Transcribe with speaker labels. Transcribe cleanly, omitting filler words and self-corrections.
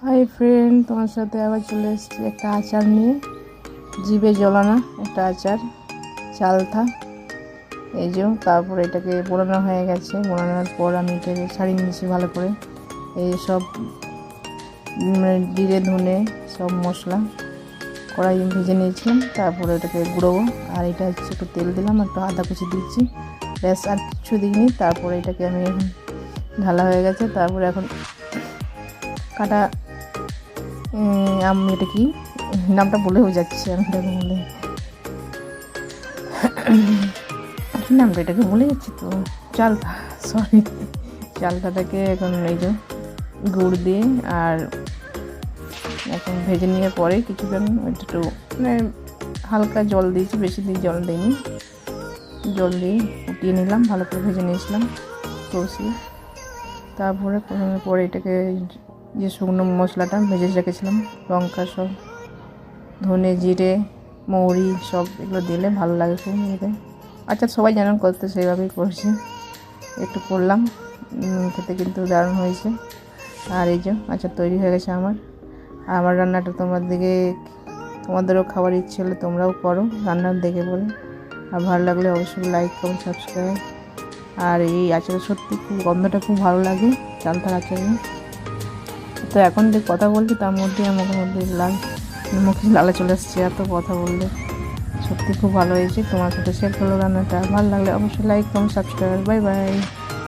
Speaker 1: Hi friend, তোমার সাথে আবার চলে এসেছি একটা আচার নিয়ে। জিভে জলানা একটা আচার, চালতা। এই যে তারপর এটাকে বোনানো হয়ে গেছে। বোনানোর পর আমি এটাকে ছাড়িয়ে নিয়েছি ভালো করে। এই সব জিরে ধনে সব মশলা কড়াই ভেজে নিয়েছিলাম। তারপরে এটাকে গুঁড়োবো। আর এটা হচ্ছে একটু তেল দিলাম, একটু আদা কুচি দিচ্ছি, ব্যাস আর কিছু দিইনি। তারপরে এটাকে আমি এখন ঢালা হয়ে গেছে। তারপরে এখন কাটা আমি এটা কি নামটা বলেও যাচ্ছে, আমি এটাকে বলে কি নামটা এটাকে বলে যাচ্ছি তো, চালতা, সরি। চালতাটাকে এখন এই যে গুড় দিয়ে আর এখন ভেজে নেওয়ার পরে কিছুক্ষণ একটু মানে হালকা জল দিয়েছি, বেশি দিয়ে জল দিইনি, জল দিয়ে ফুটিয়ে নিলাম, ভালো করে ভেজে নিয়েছিলাম কষিয়ে। তারপরে পরে এটাকে যে শুকনো মশলাটা ভেজে রেখেছিলাম, লঙ্কা সব, ধনে জিরে মৌরি সব এগুলো দিলে ভালো লাগে খুব খেতে। আচ্ছা, সবাই যেমন করতে সেইভাবেই করছি, একটু করলাম, খেতে কিন্তু দারুণ হয়েছে। আর এই যে আচ্ছা তৈরি হয়ে গেছে আমার রান্নাটা তোমাদেরও খাবার ইচ্ছে হলে তোমরাও করো রান্নার দেখে বলে। আর ভালো লাগলে অবশ্যই লাইক করো, সাবস্ক্রাইব। আর এই আচারের সত্যি খুব গন্ধটা খুব ভালো লাগে, চালতার আচারে। তো এখন যে কথা বলছি তার মধ্যে মুখে লালা চলে আসছে, এত কথা বললে। সত্যি খুব ভালো হয়েছে, তোমার সাথে শেয়ার করলো রান্নাটা। ভালো লাগলে অবশ্যই like comment subscribe. Bye bye.